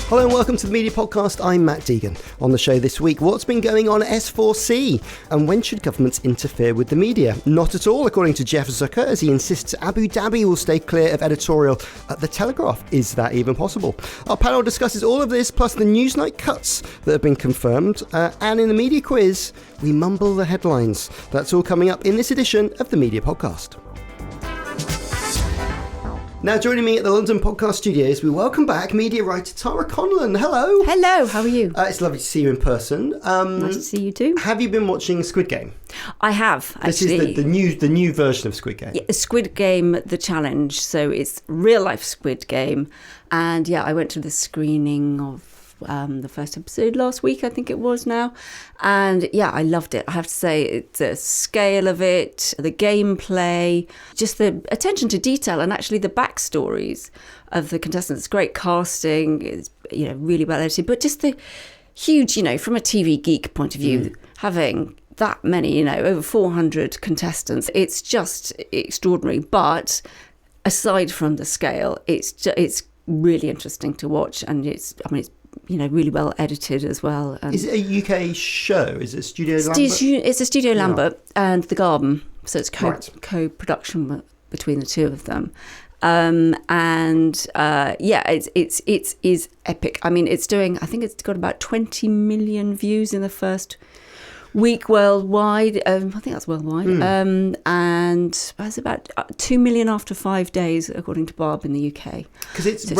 Hello and welcome to the Media Podcast. I'm Matt Deegan. On the show this week, what's been going on at S4C? And when should governments interfere with the media? Not at all, according to Jeff Zucker, as he insists Abu Dhabi will stay clear of editorial at the Telegraph. Is that even possible? Our panel discusses all of this, plus the Newsnight cuts that have been confirmed. And in the media quiz, we mumble the headlines. That's all coming up in this edition of the Media Podcast. Now joining me at the London Podcast Studios, we welcome back media writer Tara Conlan. Hello. Hello, how are you? It's lovely to see you in person. Nice to see you too. Have you been watching Squid Game? I have, actually. This is the new version of Squid Game. Yeah, Squid Game, the challenge. So it's real life Squid Game. And yeah, I went to the screening of the first episode last week, I think it was now. And yeah, I loved it. I have to say, the scale of it, the gameplay, just the attention to detail and actually the backstories of the contestants. Great casting, it's, really well edited, but just the huge, from a TV geek point of view, having that many, over 400 contestants, it's just extraordinary. But aside from the scale, it's really interesting to watch, and it's really well edited as well. And is it a UK show? Is it Studio Lambert? It's a Studio Lambert and The Garden, so it's co-production between the two of them. It is epic. I mean, it's doing, I think it's got about 20 million views in the first week worldwide. I think that's worldwide. And it's about 2 million after 5 days, according to Barb in the UK. Because it's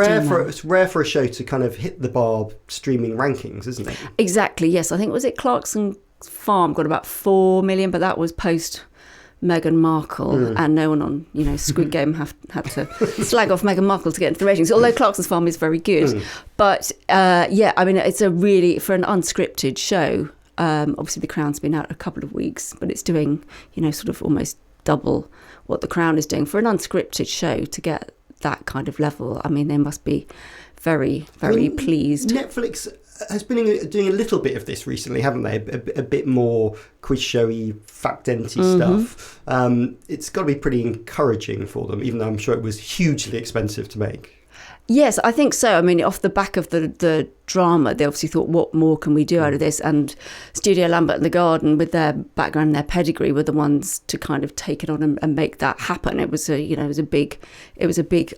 rare for a show to kind of hit the Barb streaming rankings, isn't it? Exactly, yes. I think, was it Clarkson Farm got about 4 million, but that was post Meghan Markle, and no one on Squid Game had to slag off Meghan Markle to get into the ratings, although Clarkson's Farm is very good. But it's a really, for an unscripted show, obviously The Crown's been out a couple of weeks, but it's doing sort of almost double what The Crown is doing for an unscripted show to get that kind of level. I mean, they must be very, very pleased. Netflix has been doing a little bit of this recently, haven't they? A bit more quiz showy, fact-enty stuff. It's got to be pretty encouraging for them, even though I'm sure it was hugely expensive to make. Yes, I think so. I mean, off the back of the drama, they obviously thought, what more can we do out of this? And Studio Lambert and The Garden, with their background and their pedigree, were the ones to kind of take it on and make that happen. It was a big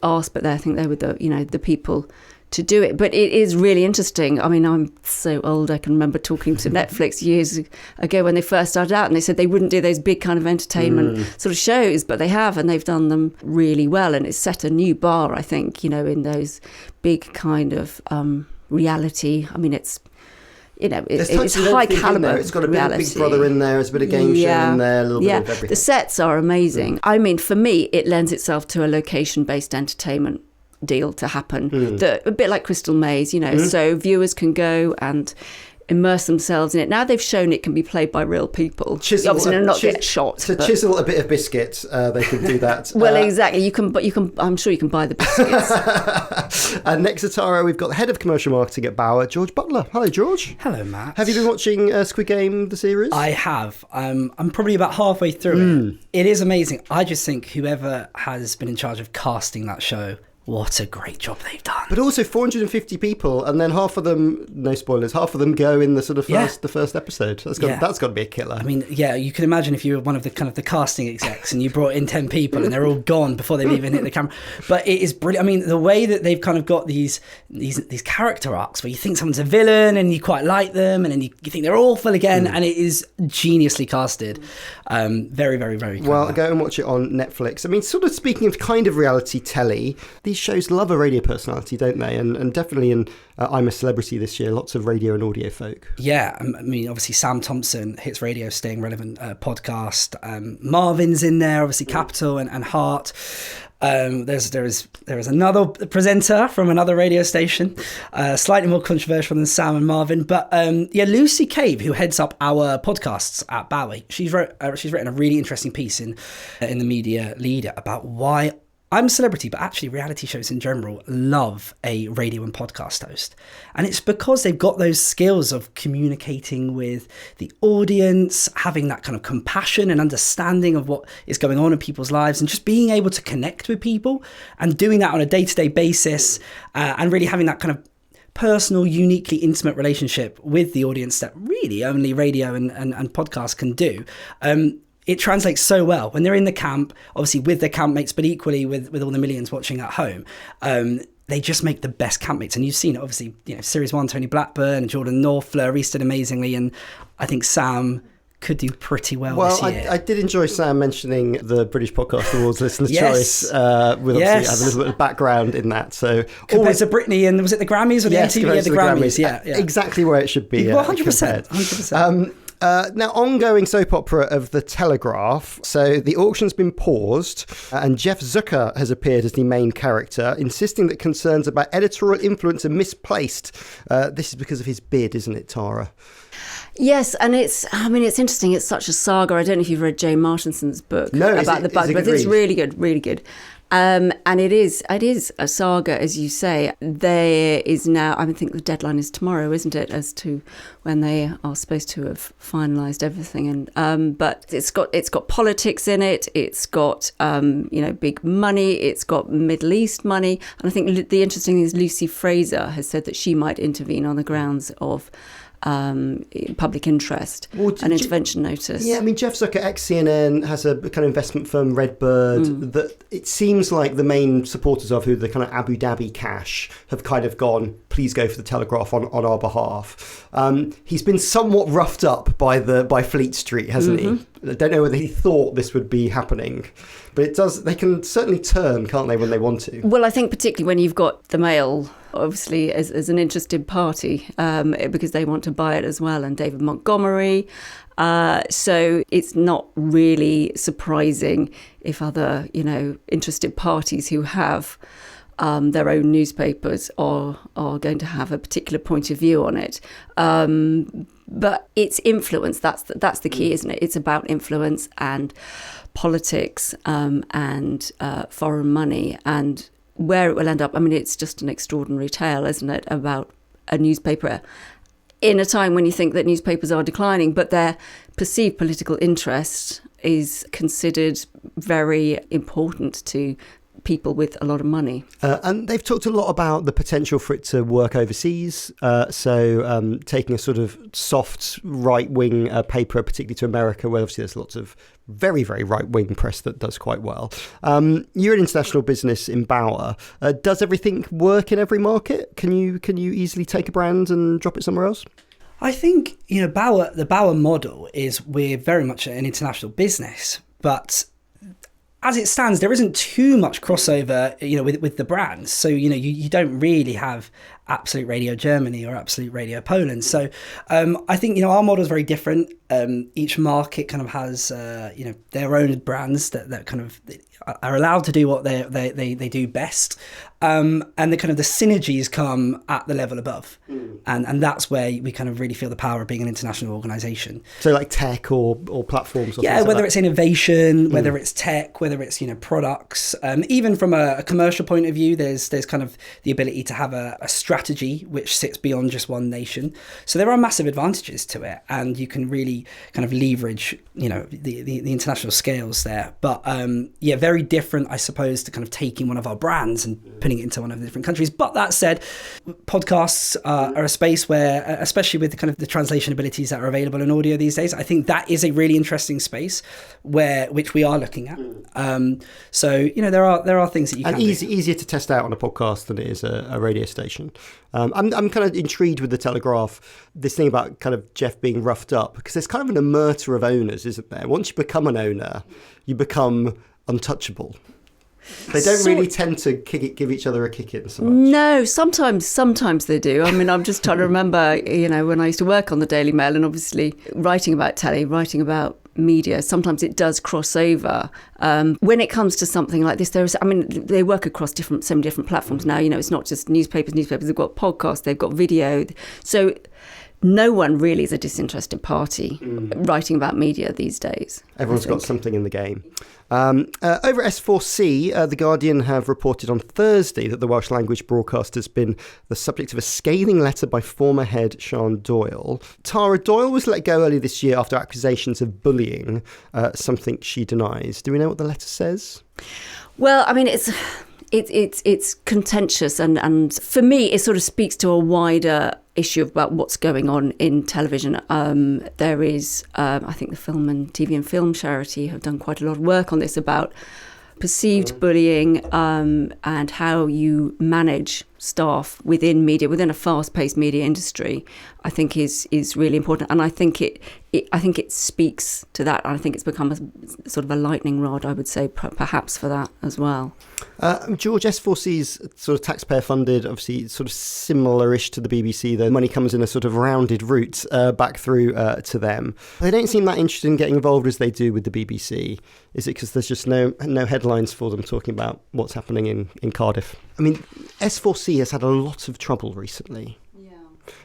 ask, but I think they were the people to do it. But it is really interesting. I mean, I'm so old, I can remember talking to Netflix years ago when they first started out, and they said they wouldn't do those big kind of entertainment sort of shows, but they have, and they've done them really well, and it's set a new bar, I think, in those big kind of reality. I mean, it's high caliber. It's got a bit of Big Brother in there, it's a bit of game show in there, a little bit of everything. The sets are amazing. I mean, for me, it lends itself to a location-based entertainment deal to happen, a bit like Crystal Maze, so viewers can go and immerse themselves in it. Now they've shown it can be played by real people. Obviously, not get shot. To chisel a bit of biscuit, they can do that. Well, exactly. You can. I'm sure you can buy the biscuits. And next to Tara, we've got the head of commercial marketing at Bauer, George Butler. Hello, George. Hello, Matt. Have you been watching Squid Game, the series? I have. I'm probably about halfway through it. It is amazing. I just think whoever has been in charge of casting that show, what a great job they've done. But also 450 people, and then half of them, no spoilers, half of them go in the sort of first episode. That's got to be a killer. I mean, you can imagine if you were one of the kind of the casting execs and you brought in 10 people and they're all gone before they've even hit the camera. But it is brilliant. I mean, the way that they've kind of got these character arcs where you think someone's a villain and you quite like them, and then you think they're awful again, and it is geniusly casted. Very, very, very clever. Well, go and watch it on Netflix. I mean, sort of speaking of kind of reality telly, these shows love a radio personality, don't they? And definitely in I'm a Celebrity this year, lots of radio and audio folk. Yeah, I mean, obviously Sam Thompson, Hits Radio Staying Relevant podcast. Marvin's in there, obviously Capital and Heart. There is another presenter from another radio station, slightly more controversial than Sam and Marvin, but Lucy Cave, who heads up our podcasts at Bauer, she's written a really interesting piece in the Media Leader about why I'm a Celebrity, but actually reality shows in general love a radio and podcast host. And it's because they've got those skills of communicating with the audience, having that kind of compassion and understanding of what is going on in people's lives, and just being able to connect with people and doing that on a day-to-day basis, and really having that kind of personal, uniquely intimate relationship with the audience that really only radio and podcasts can do. It translates so well when they're in the camp, obviously with their campmates, but equally with all the millions watching at home. They just make the best campmates. And you've seen it, obviously, Series 1, Tony Blackburn and Jordan North, Fleur Easton amazingly. And I think Sam could do pretty well this year. I did enjoy Sam mentioning the British Podcast Awards Listener's Choice, with obviously have a little bit of background in that. So compared to Britney, and was it the Grammys or the MTV? Yeah, the Grammys. Yeah. Exactly where it should be. Well, 100%. 100%. Now, ongoing soap opera of The Telegraph. So the auction's been paused, and Jeff Zucker has appeared as the main character, insisting that concerns about editorial influence are misplaced. This is because of his bid, isn't it, Tara? Yes, and it's interesting. It's such a saga. I don't know if you've read Jane Martinson's book about the bug, but it's really good, really good. And it is a saga, as you say. There is now, I think the deadline is tomorrow, isn't it, as to when they are supposed to have finalised everything. And but it's got politics in it. It's got big money. It's got Middle East money. And I think the interesting thing is Lucy Fraser has said that she might intervene on the grounds of public interest, an intervention notice. Yeah, I mean, Jeff Zucker, ex-CNN, has a kind of investment firm, Redbird, that it seems like the main supporters of, who the kind of Abu Dhabi cash, have kind of gone, please go for the Telegraph on our behalf. He's been somewhat roughed up by Fleet Street, hasn't he? I don't know whether he thought this would be happening, but it does. They can certainly turn, can't they, when they want to? Well, I think particularly when you've got the Mail, obviously, as an interested party, because they want to buy it as well, and David Montgomery. So it's not really surprising if other, interested parties who have their own newspapers are going to have a particular point of view on it. But it's influence. That's the key, isn't it? It's about influence and politics and foreign money, and where it will end up. I mean, it's just an extraordinary tale, isn't it, about a newspaper in a time when you think that newspapers are declining, but their perceived political interest is considered very important to people with a lot of money. And they've talked a lot about the potential for it to work overseas. So taking a sort of soft right-wing paper, particularly to America, where obviously there's lots of very, very right-wing press that does quite well. You're an international business in Bauer. Does everything work in every market? Can you easily take a brand and drop it somewhere else? I think, the Bauer model is we're very much an international business, but as it stands, there isn't too much crossover, with the brands. So, you don't really have Absolute Radio Germany or Absolute Radio Poland. So I think, our model is very different. Each market kind of has, their own brands that kind of are allowed to do what they do best. And the kind of the synergies come at the level above. And that's where we kind of really feel the power of being an international organisation. So like tech or platforms? Or whether it's innovation, whether it's tech, whether it's, products. Even from a commercial point of view, there's kind of the ability to have a strategy which sits beyond just one nation. So there are massive advantages to it, and you can really kind of leverage, the international scales there. But very different, I suppose, to kind of taking one of our brands and putting it into one of the different countries. But that said, podcasts are a space where, especially with the kind of the translation abilities that are available in audio these days, I think that is a really interesting space which we are looking at. So there are things that you can do. Easier to test out on a podcast than it is a radio station. I'm kind of intrigued with the Telegraph, this thing about kind of Jeff being roughed up, because there's kind of an omerta of owners, isn't there? Once you become an owner, you become untouchable. They don't really tend to give each other a kick in so much. No, sometimes they do. I mean, I'm just trying to remember, when I used to work on the Daily Mail, and obviously writing about telly, writing about media, sometimes it does cross over. When it comes to something like this, they work across so many different platforms now. It's not just newspapers, they've got podcasts, they've got video. So no one really is a disinterested party writing about media these days. Everyone's got something in the game. Over at S4C, The Guardian have reported on Thursday that the Welsh language broadcast has been the subject of a scathing letter by former head Sian Doyle. Tara, Doyle was let go earlier this year after accusations of bullying, something she denies. Do we know what the letter says? Well, I mean, it's contentious, and for me, it sort of speaks to a wider issue about what's going on in television. There is, I think, the Film and TV and Film Charity have done quite a lot of work on this about perceived bullying and how you manage staff within media, within a fast-paced media industry, I think is really important. And I think it speaks to that. I think it's become a sort of a lightning rod, I would say, perhaps for that as well. George, S4C's sort of taxpayer-funded, obviously sort of similar-ish to the BBC. The money comes in a sort of rounded route back through to them. They don't seem that interested in getting involved as they do with the BBC. Is it because there's just no headlines for them talking about what's happening in Cardiff? I mean, S4C has had a lot of trouble recently.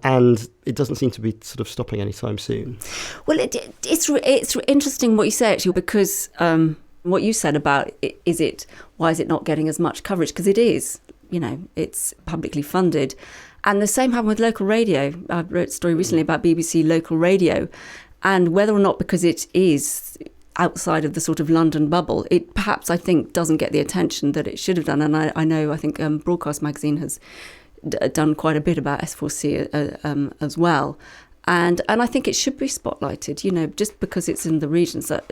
And it doesn't seem to be sort of stopping anytime soon. Well, it's interesting what you say, actually, because what you said about why is it not getting as much coverage? Because it is, it's publicly funded. And the same happened with local radio. I wrote a story recently about BBC local radio, and whether or not because it is outside of the sort of London bubble, it perhaps, I think, doesn't get the attention that it should have done. And I think Broadcast Magazine has done quite a bit about S4C as well. And I think it should be spotlighted, just because it's in the regions that,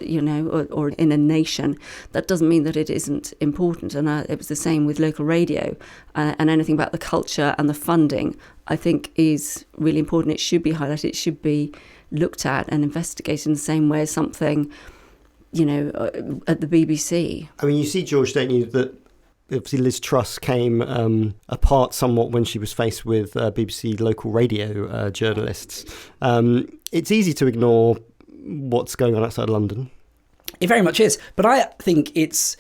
or in a nation, that doesn't mean that it isn't important. And it was the same with local radio, and anything about the culture and the funding, I think, is really important. It should be highlighted. It should be looked at and investigated in the same way as something, at the BBC. I mean, you see, George, don't you, that obviously Liz Truss came apart somewhat when she was faced with BBC local radio journalists. It's easy to ignore what's going on outside London. It very much is. But I think it's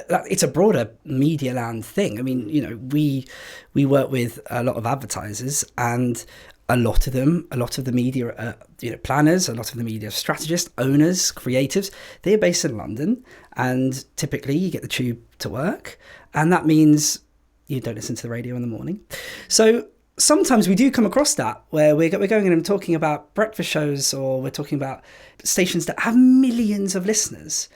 a broader media land thing. I mean, we work with a lot of advertisers, and a lot of the media planners, a lot of the media strategists, owners, creatives, they're based in London, and typically you get the tube to work, and that means you don't listen to the radio in the morning. So sometimes we do come across that where we're going in and talking about breakfast shows, or we're talking about stations that have millions of listeners,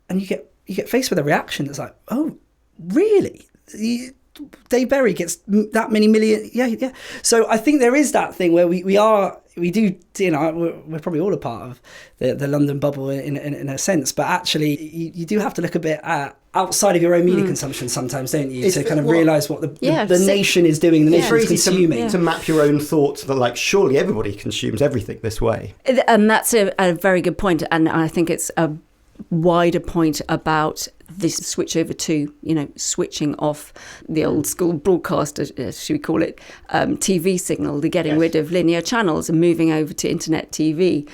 and you get faced with a reaction that's like, oh, really? Dave Berry gets that many million, yeah. So I think there is that thing where we're probably all a part of the London bubble in a sense, but actually you do have to look a bit outside of your own media consumption sometimes, don't you, to kind of realise what the nation is doing, the nation is consuming. To map your own thoughts that, surely everybody consumes everything this way. And that's a very good point, and I think it's a wider point about this switch over to, switching off the old school broadcast, should we call it, TV signal, the getting rid of linear channels and moving over to internet TV.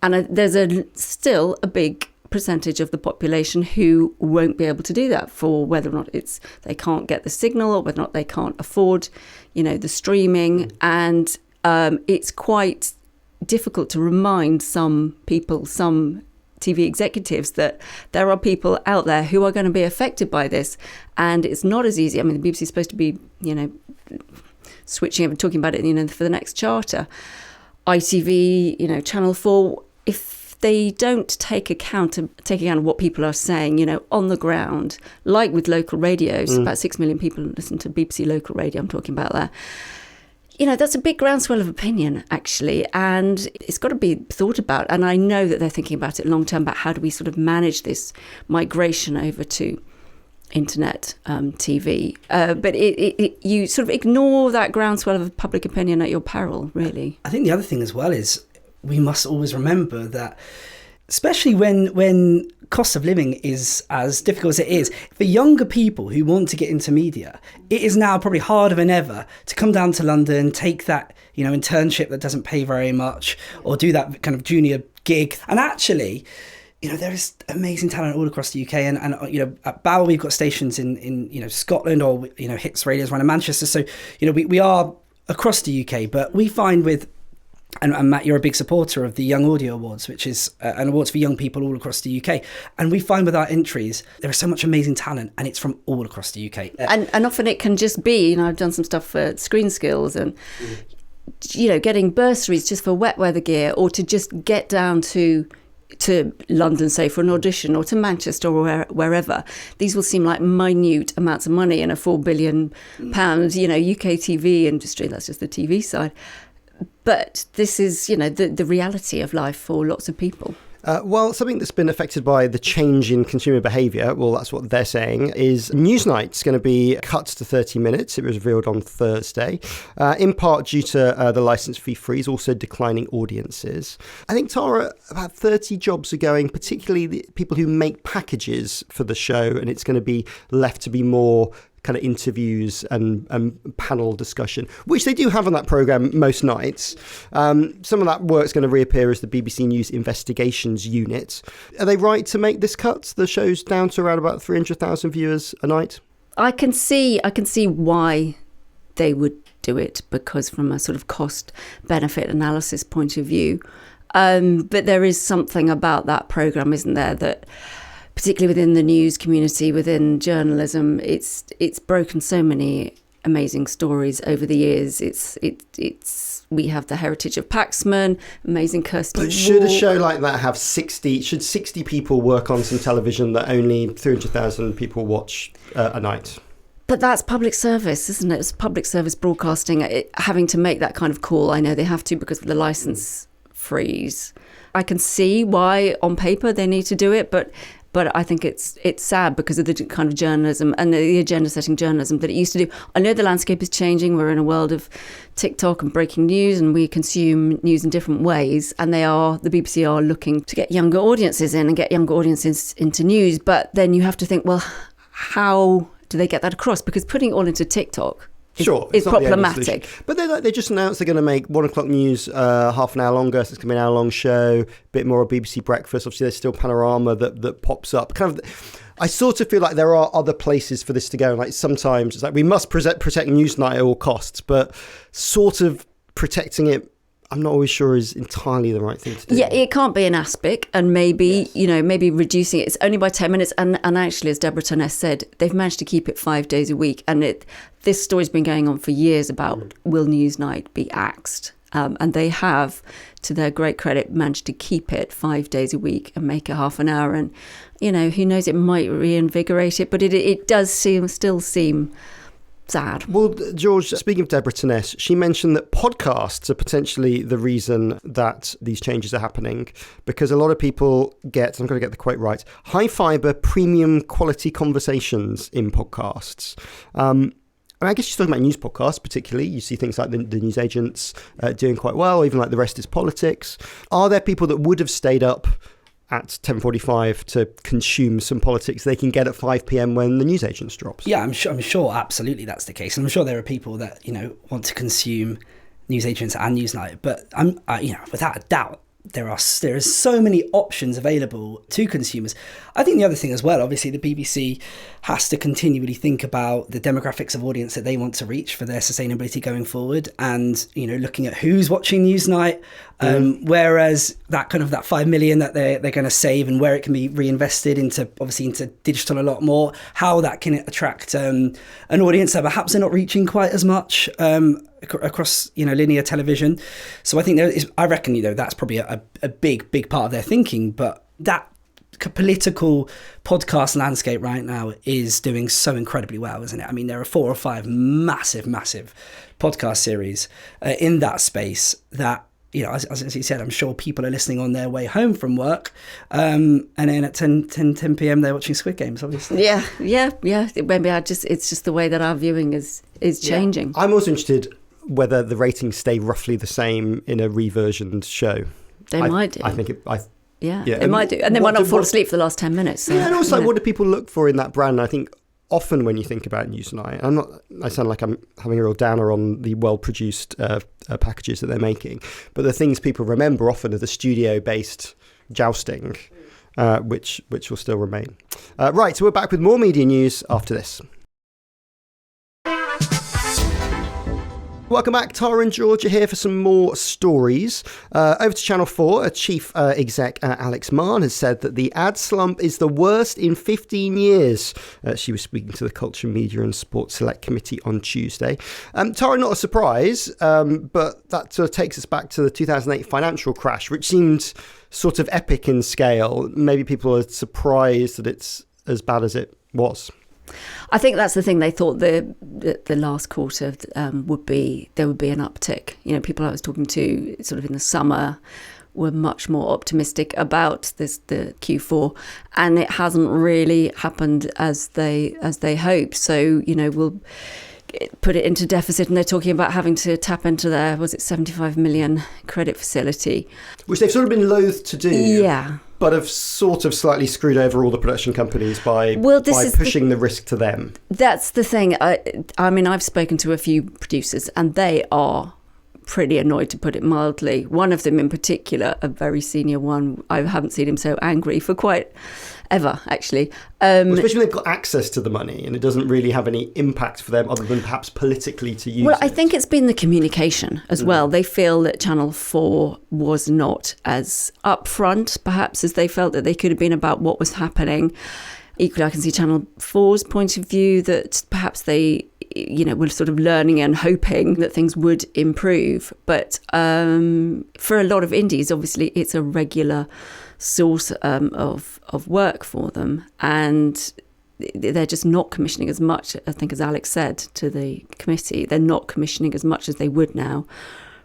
And there's still a big percentage of the population who won't be able to do that, for whether or not they can't get the signal, or whether or not they can't afford, the streaming. And it's quite difficult to remind some people, some TV executives, that there are people out there who are going to be affected by this, and it's not as easy. I mean, the BBC is supposed to be, switching over, talking about it, for the next charter. ITV, Channel 4, if they don't take account of what people are saying, on the ground, like with local radios, about 6 million people listen to BBC local radio, I'm talking about there. That's a big groundswell of opinion, actually, and it's got to be thought about. And I know that they're thinking about it long term, about how do we sort of manage this migration over to internet TV. But you sort of ignore that groundswell of public opinion at your peril, really. I think the other thing as well is we must always remember that, especially when cost of living is as difficult as it is, for younger people who want to get into media, it is now probably harder than ever to come down to London, take that internship that doesn't pay very much, or do that kind of junior gig. And actually, there is amazing talent all across the UK, and at Bauer we've got stations in Scotland, or Hits Radio's run in Manchester. So we are across the UK, but we find with And Matt, you're a big supporter of the Young Audio Awards, which is an awards for young people all across the UK. And we find with our entries, there is so much amazing talent, and it's from all across the UK. And often it can just be, I've done some stuff for Screen Skills and, getting bursaries just for wet weather gear, or to just get down to, to London, say, for an audition, or to Manchester, or wherever, these will seem like minute amounts of money in a £4 billion, UK TV industry. That's just the TV side. But this is, the reality of life for lots of people. Well, something that's been affected by the change in consumer behaviour, well, that's what they're saying, is Newsnight's going to be cut to 30 minutes. It was revealed on Thursday, in part due to the licence fee freeze, also declining audiences. I think, Tara, about 30 jobs are going, particularly the people who make packages for the show, and it's going to be left to be more kind of interviews and panel discussion, which they do have on that programme most nights. Some of that work's going to reappear as the BBC News Investigations Unit. Are they right to make this cut? The show's down to around about 300,000 viewers a night. I can see why they would do it, because from a sort of cost-benefit analysis point of view. But there is something about that programme, isn't there, that particularly within the news community, within journalism, it's broken so many amazing stories over the years. We have the heritage of Paxman, amazing Kirsty But should Walk. a show like that have 60 people work on some television that only 300,000 people watch a night? But that's public service, isn't it? It's public service broadcasting, having to make that kind of call. I know they have to because of the licence freeze. I can see why on paper they need to do it, but I think it's sad because of the kind of journalism and the agenda-setting journalism that it used to do. I know the landscape is changing. We're in a world of TikTok and breaking news, and we consume news in different ways. And the BBC are looking to get younger audiences in and get younger audiences into news. But then you have to think, well, how do they get that across? Because putting it all into TikTok is problematic. But they just announced they're going to make 1 o'clock news half an hour longer, so it's going to be an hour long show, a bit more of BBC Breakfast. Obviously, there's still Panorama that pops up. I sort of feel like there are other places for this to go. Like sometimes it's like we must protect Newsnight at all costs, but sort of protecting it, I'm not always sure is entirely the right thing to do. Yeah, it can't be an aspic, and maybe, yes. Maybe reducing it. It's only by 10 minutes. And actually, as Deborah Turness said, they've managed to keep it 5 days a week. And this story's been going on for years about will Newsnight be axed? And they have, to their great credit, managed to keep it 5 days a week and make it half an hour. And, who knows, it might reinvigorate it, but it does still seem sad. Well, George, speaking of Deborah Turness, she mentioned that podcasts are potentially the reason that these changes are happening, because a lot of people get, I'm going to get the quote right, high fibre, premium quality conversations in podcasts. I guess she's talking about news podcasts particularly. You see things like the news agents doing quite well, even like The Rest is Politics. Are there people that would have stayed up at 10:45 to consume some politics they can get at 5 p.m. when the news agents drops? Yeah, I'm sure absolutely that's the case. And I'm sure there are people that, want to consume news agents and Newsnight. But without a doubt, there is so many options available to consumers. I think the other thing as well, obviously the BBC has to continually think about the demographics of audience that they want to reach for their sustainability going forward, and looking at who's watching Newsnight, whereas that 5 million that they're going to save and where it can be reinvested into digital a lot more, how that can attract an audience that perhaps they're not reaching quite as much across linear television. So I think I reckon that's probably a big part of their thinking. But that political podcast landscape right now is doing so incredibly well, isn't it? I mean, there are 4 or 5 massive podcast series in that space that, as you said, I'm sure people are listening on their way home from work, and then at 10 p.m. they're watching Squid Games, obviously. Yeah. Maybe it's just the way that our viewing is changing. I'm also interested whether the ratings stay roughly the same in a reversioned show. They might do. I think it. Yeah, they might do. And they might not fall asleep for the last 10 minutes. So, and also, what do people look for in that brand? I think often when you think about Newsnight, I sound like I'm having a real downer on the well-produced packages that they're making, but the things people remember often are the studio-based jousting, which will still remain. Right, so we're back with more media news after this. Welcome back. Tara and George are here for some more stories. Over to Channel 4, a chief exec, Alex Mann, has said that the ad slump is the worst in 15 years. She was speaking to the Culture, Media and Sports Select Committee on Tuesday. Tara, not a surprise, but that sort of takes us back to the 2008 financial crash, which seemed sort of epic in scale. Maybe people are surprised that it's as bad as it was. I think that's the thing. They thought the last quarter would be an uptick. You know, people I was talking to sort of in the summer were much more optimistic about the Q4, and it hasn't really happened as they hoped. So, you know, we'll put it into deficit, and they're talking about having to tap into their, was it 75 million credit facility, which they've sort of been loath to do. Yeah. But have sort of slightly screwed over all the production companies by pushing the risk to them. That's the thing. I mean, I've spoken to a few producers and they are pretty annoyed, to put it mildly. One of them in particular, a very senior one, I haven't seen him so angry for quite ever, actually. Especially when they've got access to the money and it doesn't really have any impact for them other than perhaps politically to use I think it's been the communication as well. They feel that Channel 4 was not as upfront, perhaps, as they felt that they could have been about what was happening. Equally, I can see Channel 4's point of view that perhaps they, you know, were sort of learning and hoping that things would improve. But for a lot of indies, obviously, it's a regular source of work for them, and they're just not commissioning as much, I think, as Alex said to the committee. They're not commissioning as much as they would now.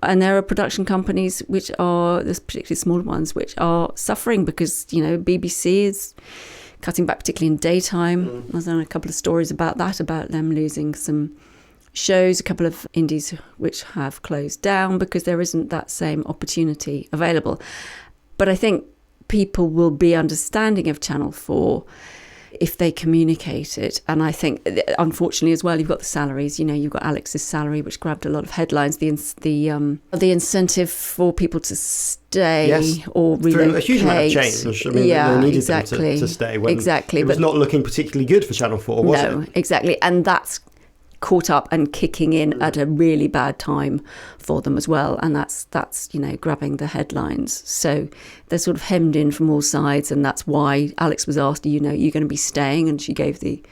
And there are production companies which are, there's particularly small ones, which are suffering because, you know, BBC is cutting back, particularly in daytime. There's done a couple of stories about that, about them losing some shows, a couple of indies which have closed down because there isn't that same opportunity available. But I think people will be understanding of Channel 4 if they communicate it. And I think, unfortunately, as well, you've got the salaries. You know, you've got Alex's salary, which grabbed a lot of headlines. The incentive for people to stay or relocate. Through a huge amount of change. I mean, they needed them to stay. When it was not looking particularly good for Channel 4, was it? No, exactly. And that's caught up and kicking in at a really bad time for them as well, and that's you know, grabbing the headlines. So they're sort of hemmed in from all sides, and that's why Alex was asked, you know, you're going to be staying, and she gave the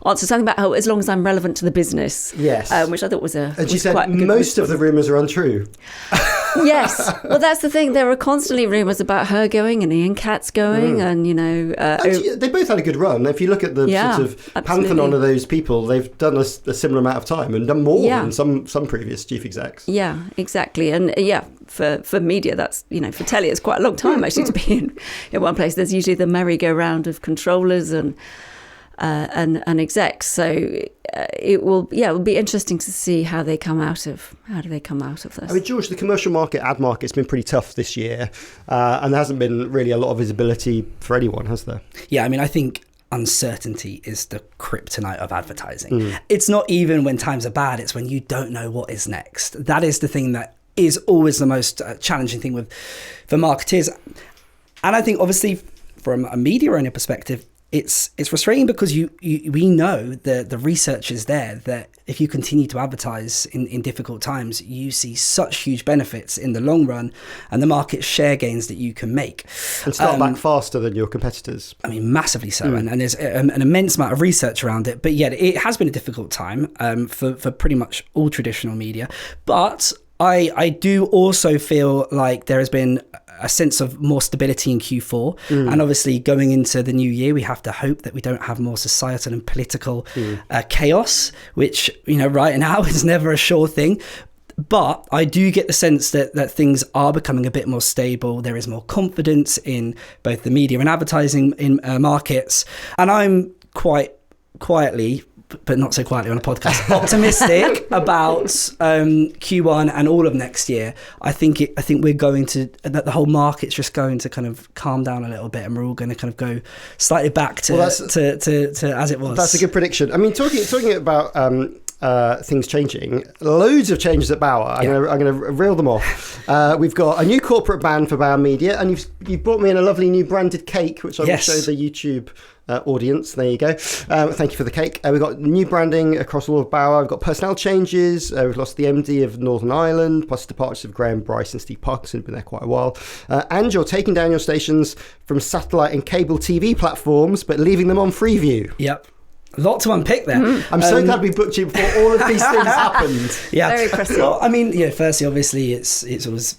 answer something about how, as long as I'm relevant to the business. Yes. Which I thought was a and she said quite good most of the rumours are untrue. Yes. Well, that's the thing. There are constantly rumours about her going and Ian Katz going, and, you know... they both had a good run. If you look at the sort of pantheon of those people, they've done a similar amount of time and done more than some previous chief execs. Yeah, exactly. And, for media, that's, you know, for telly, it's quite a long time, actually, to be in one place. There's usually the merry-go-round of controllers and execs. So it will be interesting to see how they come out of this. I mean, George, the commercial market, ad market's been pretty tough this year, and there hasn't been really a lot of visibility for anyone, has there? Yeah, I mean, I think uncertainty is the kryptonite of advertising. It's not even when times are bad, it's when you don't know what is next. That is the thing that is always the most challenging thing for marketers. And I think, obviously, from a media owner perspective, it's frustrating because we know the research is there that if you continue to advertise in difficult times, you see such huge benefits in the long run and the market share gains that you can make. And start back faster than your competitors. I mean, massively so. And there's an immense amount of research around it. But yet it has been a difficult time for pretty much all traditional media. But I do also feel like there has been a sense of more stability in Q4. And obviously going into the new year, we have to hope that we don't have more societal and political chaos, which, you know, right now is never a sure thing. But I do get the sense that things are becoming a bit more stable. There is more confidence in both the media and advertising in markets. And I'm quite quietly, but not so quietly on a podcast, optimistic about Q1 and all of next year. I think we're going to, that the whole market's just going to kind of calm down a little bit, and we're all going to kind of go slightly back to as it was. That's a good prediction. I mean, talking about things changing. Loads of changes at Bauer. I'm going to reel them off. We've got a new corporate ban for Bauer Media, and you've brought me in a lovely new branded cake, which I will show the YouTube audience. There you go. Thank you for the cake. We've got new branding across all of Bauer. We've got personnel changes. We've lost the MD of Northern Ireland, plus departures of Graham Bryce and Steve Parkinson, who've been there quite a while. And you're taking down your stations from satellite and cable TV platforms, but leaving them on Freeview. Yep. A lot to unpick there. I'm so glad we booked you before all of these things happened. Yeah. Very impressive. Well, I mean, firstly, obviously, it was,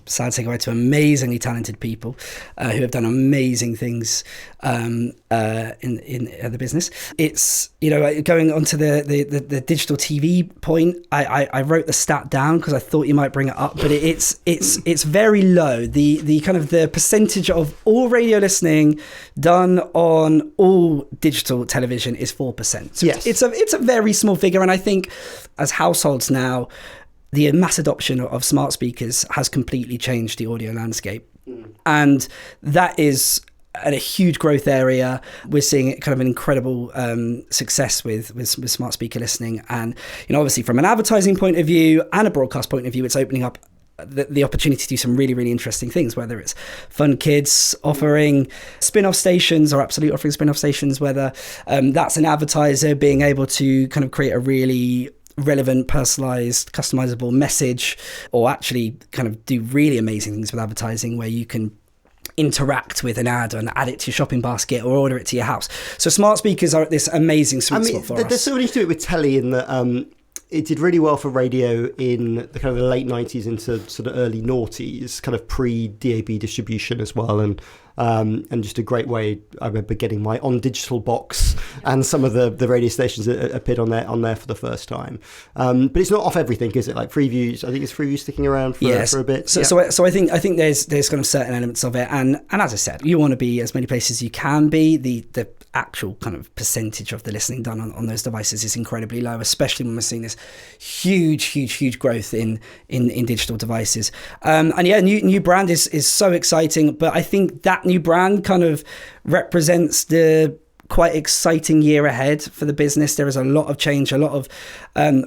sad to say goodbye to amazingly talented people who have done amazing things in the business. It's, going on to the digital TV point, I wrote the stat down because I thought you might bring it up, but it's very low. The kind of the percentage of all radio listening done on all digital television is 4%. So yes. It's a very small figure, and I think as households now, the mass adoption of smart speakers has completely changed the audio landscape. And that is a huge growth area. We're seeing kind of an incredible success with smart speaker listening. And, obviously from an advertising point of view and a broadcast point of view, it's opening up the opportunity to do some really, really interesting things, whether it's Fun Kids offering spin-off stations or Absolute offering spin-off stations, whether that's an advertiser being able to kind of create a really relevant, personalized, customizable message, or actually kind of do really amazing things with advertising where you can interact with an ad and add it to your shopping basket or order it to your house. So smart speakers are this amazing sweet spot for us. There's so many to do it with telly in that it did really well for radio in the kind of the late 90s into sort of early noughties, kind of pre-DAB distribution as well, and just a great way. I remember getting my on digital box, and some of the radio stations appeared on there for the first time. But it's not off everything, is it? Like Freeview, I think it's Freeview sticking around for a bit. So I think there's kind of certain elements of it, and as I said, you want to be as many places as you can be. The actual kind of percentage of the listening done on those devices is incredibly low, especially when we're seeing this huge growth in digital devices. New brand is so exciting, but I think that new brand kind of represents the quite exciting year ahead for the business. There is a lot of change, a lot of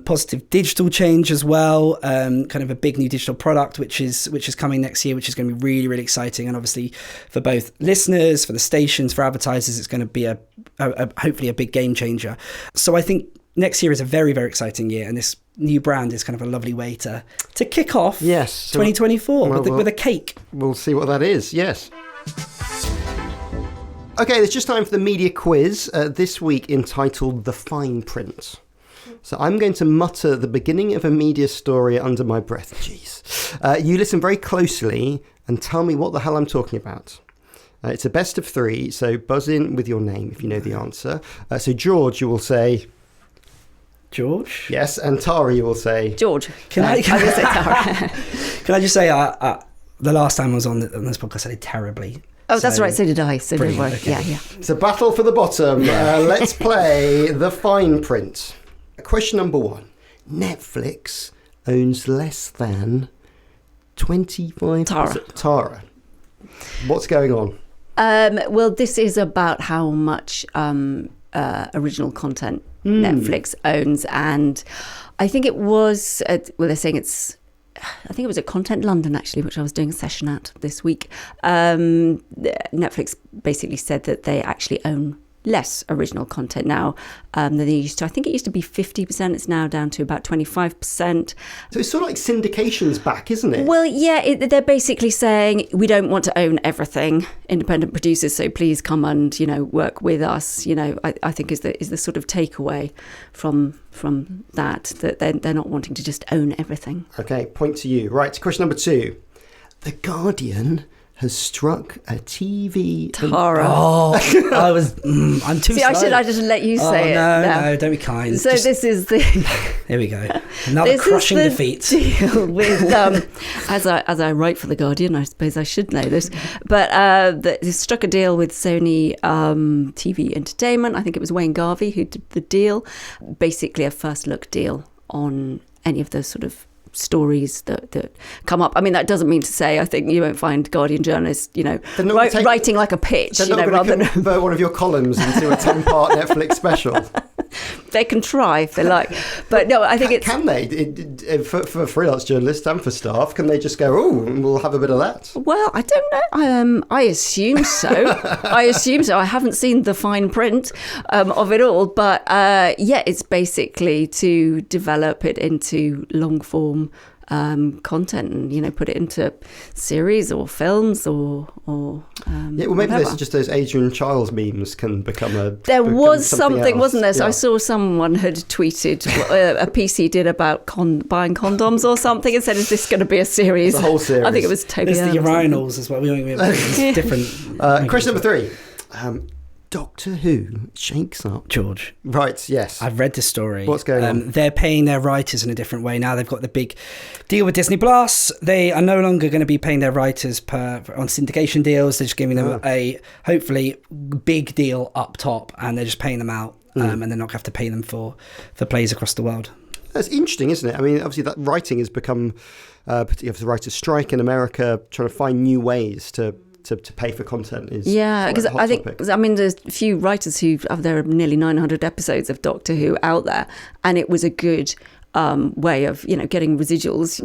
positive digital change as well, kind of a big new digital product which is coming next year, which is going to be really, really exciting. And obviously for both listeners, for the stations, for advertisers, it's going to be a hopefully a big game changer. So I think next year is a very, very exciting year, and this new brand is kind of a lovely way to kick off 2024 with a cake. We'll see what that is. Yes. Okay, it's just time for the media quiz, this week entitled The Fine Print. So I'm going to mutter the beginning of a media story under my breath. Jeez. You listen very closely and tell me what the hell I'm talking about. It's a best of three, so buzz in with your name if you know the answer. So George, you will say... George? Yes, and Tara, you will say... George. I will say Tara. Can I just say, the last time I was on this podcast, I did terribly. Oh, that's right. So did I. So don't worry. Okay. Yeah. It's a battle for the bottom. Let's play the fine print. Question number one. Netflix owns less than 25%. Tara. What's going on? Well, this is about how much original content Netflix owns. And I think it was, they're saying I think it was at Content London, actually, which I was doing a session at this week. Netflix basically said that they actually own less original content now than they used to. I think it used to be 50%. It's now down to about 25%. So it's sort of like syndication's back, isn't it? Well, yeah, they're basically saying we don't want to own everything, independent producers, so please come and, work with us. I think is the sort of takeaway from that they're not wanting to just own everything. Okay, point to you. Right, question number two. The Guardian has struck a TV... Tara. I'm too slow. I should let you say it. No, don't be kind. So this is the... Here we go. Another crushing defeat. Deal with, as I write for The Guardian, I suppose I should know this, but they struck a deal with Sony TV Entertainment. I think it was Wayne Garvey who did the deal. Basically a first look deal on any of those sort of stories that come up. I mean, that doesn't mean to say I think you won't find Guardian journalists, writing like a pitch. They're not going to convert one of your columns into a 10-part Netflix special. They can try if they like, but no, I think can they? For freelance journalists and for staff, can they just go, oh, we'll have a bit of that? Well, I don't know. I assume so. I haven't seen the fine print of it all, but it's basically to develop it into long form content and put it into series or films or maybe there's just those Adrian Chiles memes can become a there was something else. Wasn't there? So yeah. I saw someone had tweeted a piece he did about buying condoms or something and said, is this going to be a series? The whole series. I think it was Toby. There's the urinals as well. It's different. Question number 3. Doctor Who shakes up. George. Right, yes. I've read this story. What's going on? They're paying their writers in a different way now. They've got the big deal with Disney Plus. They are no longer going to be paying their writers on syndication deals. They're just giving them a hopefully big deal up top, and they're just paying them out, and they're not going to have to pay them for plays across the world. That's interesting, isn't it? I mean, obviously that writing has become, particularly if the writers' strike in America, trying to find new ways to pay for content is because I think topic. I mean there's a few writers there are nearly 900 episodes of Doctor Who out there, and it was a good way of getting residuals.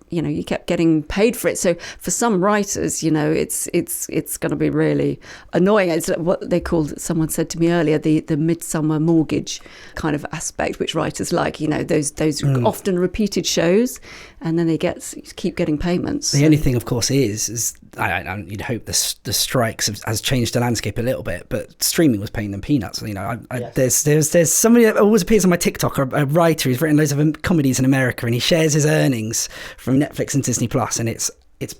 You kept getting paid for it. So for some writers, it's going to be really annoying. It's what they called, someone said to me earlier, the midsummer mortgage kind of aspect, which writers like, those often repeated shows, and then they keep getting payments. The only thing, of course, is you'd hope the strikes has changed the landscape a little bit, but streaming was paying them peanuts. Yes. There's somebody that always appears on my TikTok, a writer who's written loads of comedies in America, and he shares his earnings from Netflix and Disney Plus, and it's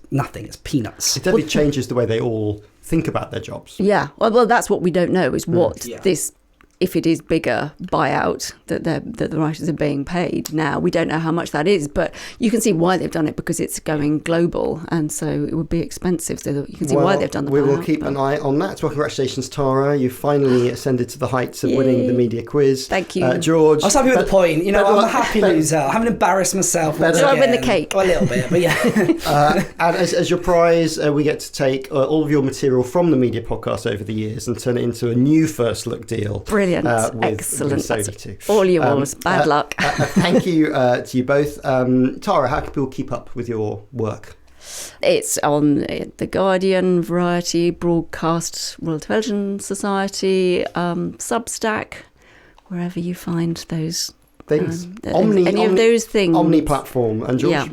nothing. It's peanuts. It definitely changes the way they all think about their jobs. Yeah. Well, that's what we don't know is what this. If it is bigger buyout that the writers are being paid now, we don't know how much that is, but you can see why they've done it because it's going global, and so it would be expensive. So you can see why they've done the buyout. We will keep an eye on that. Well, congratulations, Tara. You finally ascended to the heights of winning the media quiz. Thank you, George. I was happy with the point. I'm a happy loser. I haven't embarrassed myself. So I win the cake. A little bit, but yeah. And as your prize, we get to take all of your material from the media podcast over the years and turn it into a new first look deal. Brilliant. Excellent. That's all yours. Bad luck. Thank you to you both. Tara, how can people keep up with your work? It's on The Guardian, Variety, Broadcast, Royal Television Society, Substack, wherever you find those things. Any of those things. Omni-platform. And George? Yeah.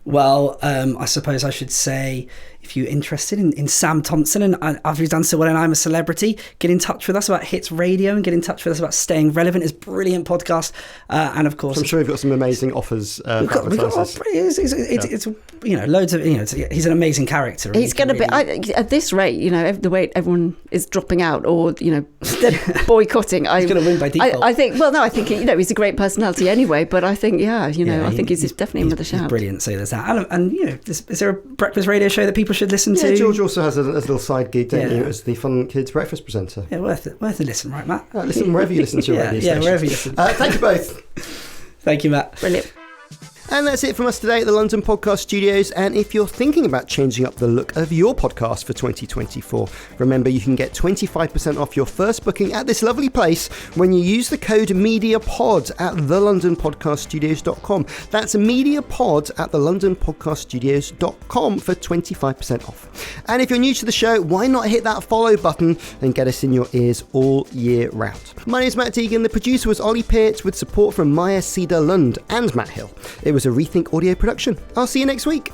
Well, I suppose I should say, if you're interested in Sam Thompson and after he's done so well and I'm a Celebrity, get in touch with us about Hits Radio and get in touch with us about Staying Relevant. It's a brilliant podcast, and of course, I'm sure you've got some amazing offers. It's loads of he's an amazing character. He's going to be at this rate. The way everyone is dropping out or they're boycotting. He's going to win by default. I think. Well, no, I think he's a great personality anyway. But I think I think he's definitely in with a shout. He's brilliant. So there's that. And is there a breakfast radio show that people should listen to? George also has a little side gig, don't you, as the Fun Kids breakfast presenter. Yeah, worth a listen, right, Matt? Listen wherever you listen to your radio station. Yeah, wherever you listen. Thank you both. Thank you, Matt. Brilliant. And that's it from us today at the London Podcast Studios. And if you're thinking about changing up the look of your podcast for 2024, remember you can get 25% off your first booking at this lovely place when you use the code MEDIAPOD at thelondonpodcaststudios.com. That's MEDIAPOD at thelondonpodcaststudios.com for 25% off. And if you're new to the show, why not hit that follow button and get us in your ears all year round. My name is Matt Deegan. The producer was Ollie Peart with support from Maya Cedar Lund and Matt Hill. It was a Rethink Audio production. I'll see you next week.